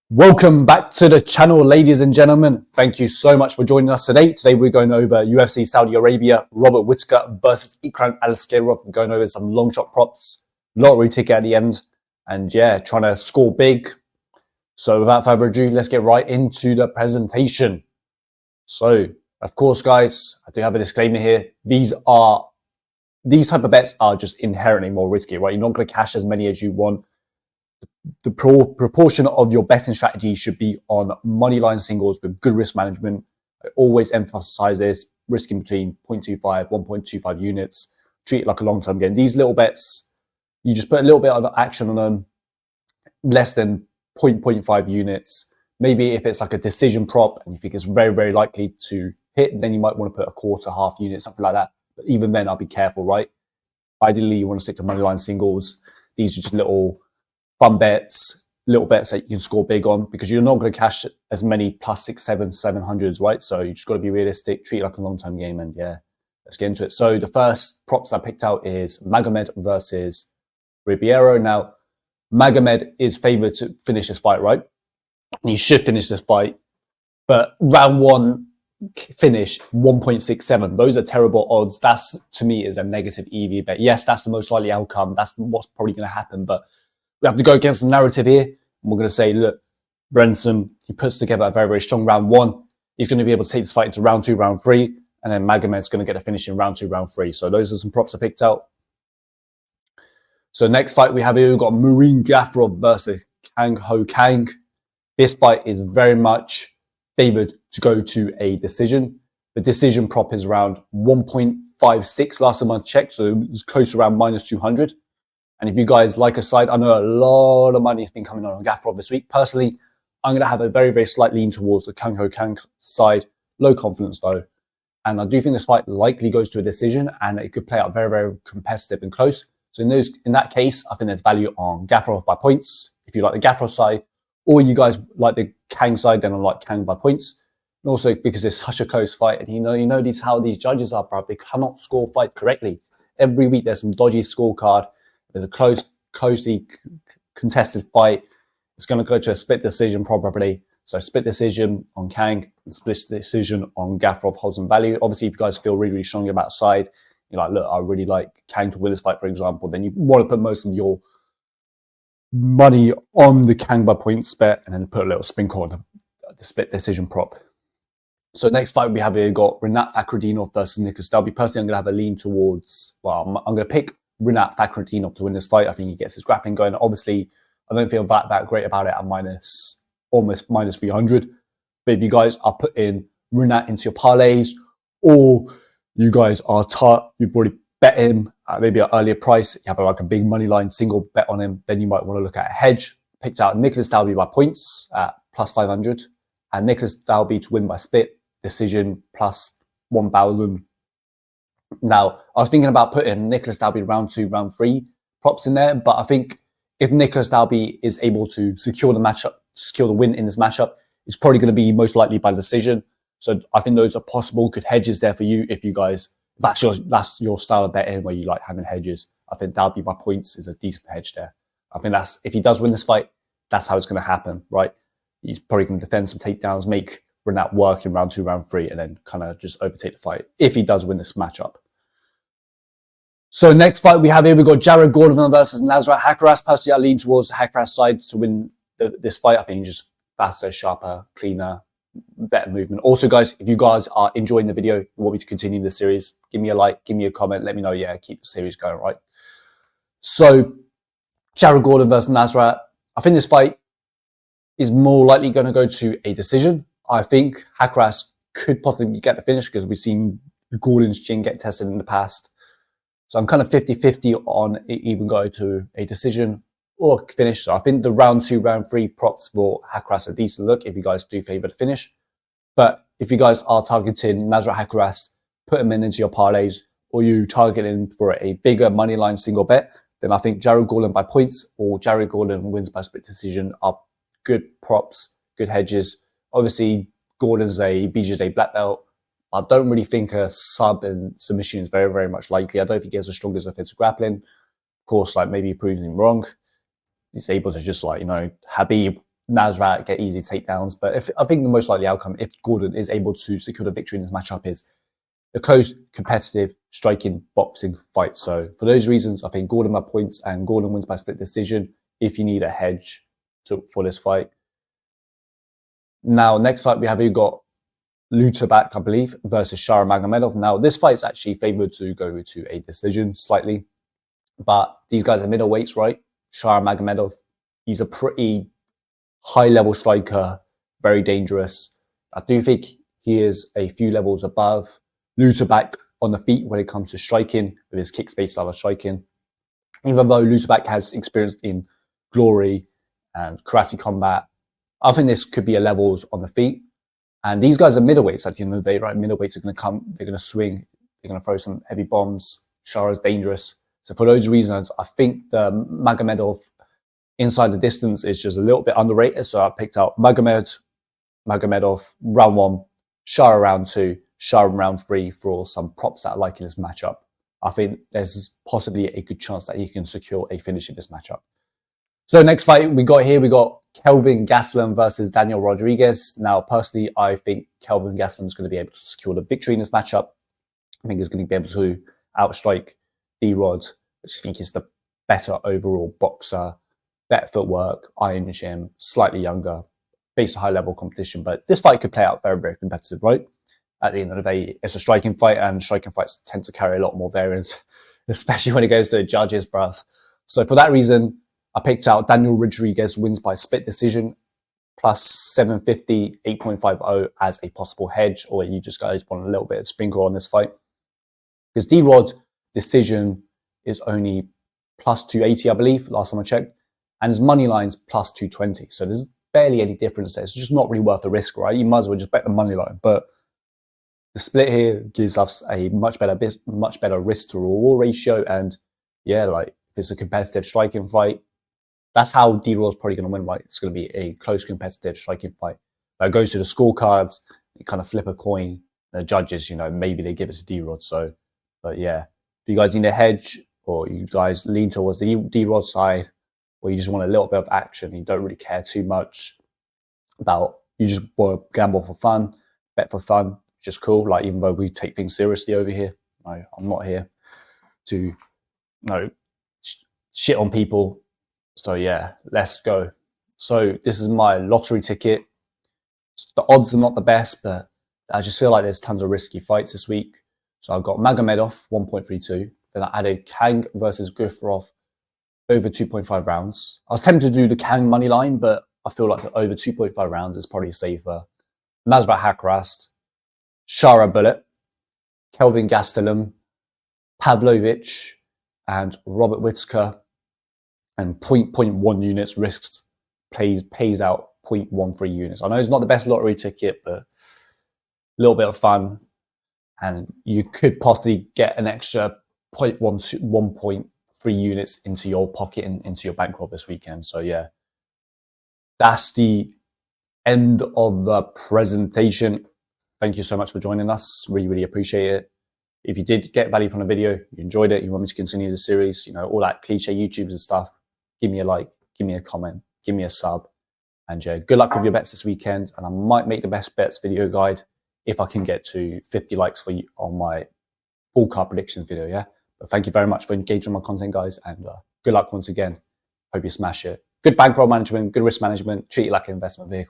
Welcome back to the channel, ladies and gentlemen. Thank you so much for joining us today. Today we're going over UFC Saudi Arabia, Robert Whittaker versus Aliskerov. We're going over some long shot props, lottery ticket at the end, and yeah, trying to score big. So without further ado, let's get right into the presentation. So, of course, guys, I do have a disclaimer here. These type of bets are just inherently more risky, right? You're not going to cash as many as you want. The proportion of your betting strategy should be on moneyline singles with good risk management. I always emphasize this, risking between 0.25, 1.25 units. Treat it like a long-term game. These little bets, you just put a little bit of action on them, less than 0.5 units. Maybe if it's like a decision prop and you think it's very, very likely to hit, then you might want to put a quarter, half unit, something like that. But even then, I'll be careful, right? Ideally, you want to stick to moneyline singles. These are just little fun bets, little bets that you can score big on, because you're not going to cash as many plus 6, 7, 700s, right? So you just got to be realistic, treat it like a long-term game, and yeah, let's get into it. So the first props I picked out is Magomed versus Ribiero. Now, Magomed is favored to finish this fight, right? And he should finish this fight, but round one finish 1.67. Those are terrible odds. That's, to me, is a negative EV bet. Yes, that's the most likely outcome. That's what's probably going to happen, but we have to go against the narrative here. And we're going to say, look, Brenson, he puts together a very, very strong round one. He's going to be able to take this fight into round two, round three. And then Magomed's going to get a finish in round two, round three. So those are some props I picked out. So next fight we have here, we've got Gaffo versus Kang. This fight is very much favored to go to a decision. The decision prop is around 1.56 last time I checked. So it's close to around minus 200. And if you guys like a side, I know a lot of money has been coming on Gaffo this week. Personally, I'm going to have a very, very slight lean towards the Kang side. Low confidence though. And I do think this fight likely goes to a decision and it could play out very, very competitive and close. So in that case, I think there's value on Gaffo by points. If you like the Gaffo side, or you guys like the Kang side, then I like Kang by points. And also because it's such a close fight. And you know how these judges are, bro. They cannot score fight correctly. Every week there's some dodgy scorecard. There's a closely contested fight. It's going to go to a split decision probably. So split decision on Kang and split decision on Gaffo holds some value. Obviously, if you guys feel really, really strong about side, you're like, look, I really like Kang to win this fight, for example, then you want to put most of your money on the Kang by points bet and then put a little sprinkle on the split decision prop. So next fight we have here, got Rinat Fakhretdinov versus Nicholas Dalby. Personally, I'm going to have a lean towards, well, I'm going to pick Rinat Fakhretdinov to win this fight. I think he gets his grappling going. Obviously, I don't feel that great about it at almost minus 300. But if you guys are putting Rinat into your parlays, or you guys are you've already bet him at maybe an earlier price, you have like a big money line single bet on him, then you might want to look at a hedge. Picked out Nicholas Dalby by points at plus 500, and Nicholas Dalby to win by split decision plus 1,000. Now, I was thinking about putting Nicholas Dalby round two, round three props in there, but I think if Nicholas Dalby is able to secure the win in this matchup, it's probably going to be most likely by decision. So I think those are possible good hedges there for you if you guys, that's your style of betting where you like having hedges. I think Dalby by points is a decent hedge there. I think that's, if he does win this fight, that's how it's going to happen, right? He's probably going to defend some takedowns, make Rinat work in round two, round three, and then kind of just overtake the fight if he does win this matchup. So next fight we have here, we've got Jared Gordon versus Nasrat Hackas. Personally, I lean towards the Hackas side to win this fight. I think just faster, sharper, cleaner, better movement. Also, guys, if you guys are enjoying the video, you want me to continue the series, give me a like, give me a comment, let me know, yeah, keep the series going, right? So, Jared Gordon versus Nasrat. I think this fight is more likely going to go to a decision. I think Hackas could possibly get the finish because we've seen Gordon's chin get tested in the past. So I'm kind of 50-50 on it even go to a decision or finish. So I think the round two, round three props for Hackas are a decent look if you guys do favour the finish. But if you guys are targeting Nasrat Hackas, put him into your parlays, or you target him for a bigger moneyline single bet, then I think Jared Gordon by points or Jared Gordon wins by split decision are good props, good hedges. Obviously, Gordon's a BJJ black belt. I don't really think a sub and submission is very, very much likely. I don't think he has the strongest offensive grappling. Of course, like maybe he proves him wrong. He's able to just like, Habib Nasrat get easy takedowns. But I think the most likely outcome, if Gordon is able to secure the victory in this matchup, is a close, competitive, striking, boxing fight. So for those reasons, I think Gordon by points and Gordon wins by split decision if you need a hedge for this fight. Now, next fight we have, you got Lutak, I believe, versus Magomedov. Now, this fight is actually favored to go to a decision slightly, but these guys are middleweights, right? Magomedov, he's a pretty high-level striker, very dangerous. I do think he is a few levels above Lutak on the feet when it comes to striking, with his kick-based style of striking. Even though Lutak has experience in glory and karate combat, I think this could be a levels on the feet. And these guys are middleweights at the end of the day, right? Middleweights are going to come, they're going to swing, they're going to throw some heavy bombs. Shara's dangerous. So for those reasons, I think the Magomedov inside the distance is just a little bit underrated. So I picked out Magomedov round 1, Shara round 2, Shara round 3 for some props that I like in this matchup. I think there's possibly a good chance that he can secure a finish in this matchup. So next fight we got Kelvin Gastelum versus Daniel Rodriguez. Now, personally, I think Kelvin Gastelum is going to be able to secure the victory in this matchup. I think he's going to be able to outstrike D-Rod. I just think he's the better overall boxer, better footwork, iron gym, slightly younger, faced a high-level competition. But this fight could play out very, very competitive, right? At the end of the day, it's a striking fight, and striking fights tend to carry a lot more variance, especially when it goes to the judges, bruv. So for that reason, I picked out Daniel Rodriguez wins by split decision, plus 750, 8.50 as a possible hedge, or you just guys want a little bit of sprinkle on this fight. Because D-Rod decision is only plus 280, I believe, last time I checked, and his money line's plus 220. So there's barely any difference there. It's just not really worth the risk, right? You might as well just bet the money line. But the split here gives us a much better risk to reward ratio. And yeah, like if it's a competitive striking fight, that's how D-Rod's probably going to win, right? It's going to be a close, competitive striking fight. But it goes to the scorecards, you kind of flip a coin. The judges, maybe they give it to D-Rod. So, but yeah, if you guys need a hedge, or you guys lean towards the D-Rod side, or you just want a little bit of action, you don't really care too much about, you just want to gamble for fun, bet for fun, which is cool. Like, even though we take things seriously over here, I'm not here to, shit on people. So yeah, let's go. So this is my lottery ticket. The odds are not the best, but I just feel like there's tons of risky fights this week. So I've got Magomedov 1.32. Then I added Kang versus Gaffo over 2.5 rounds. I was tempted to do the Kang money line, but I feel like the over 2.5 rounds is probably safer. Nasrat Hackas, Shara Bullet, Kelvin Gastelum, Pavlovich, and Robert Whittaker. And 0.1 units risks pays out 0.13 units. I know it's not the best lottery ticket, but a little bit of fun. And you could possibly get an extra 1.3 units into your pocket and into your bankroll this weekend. So yeah, that's the end of the presentation. Thank you so much for joining us. Really, really appreciate it. If you did get value from the video, you enjoyed it, you want me to continue the series, all that cliche YouTubes and stuff, give me a like, give me a comment, give me a sub. And yeah, good luck with your bets this weekend. And I might make the best bets video guide if I can get to 50 likes for you on my full card predictions video, yeah? But thank you very much for engaging my content, guys. And good luck once again. Hope you smash it. Good bankroll management, good risk management. Treat it like an investment vehicle.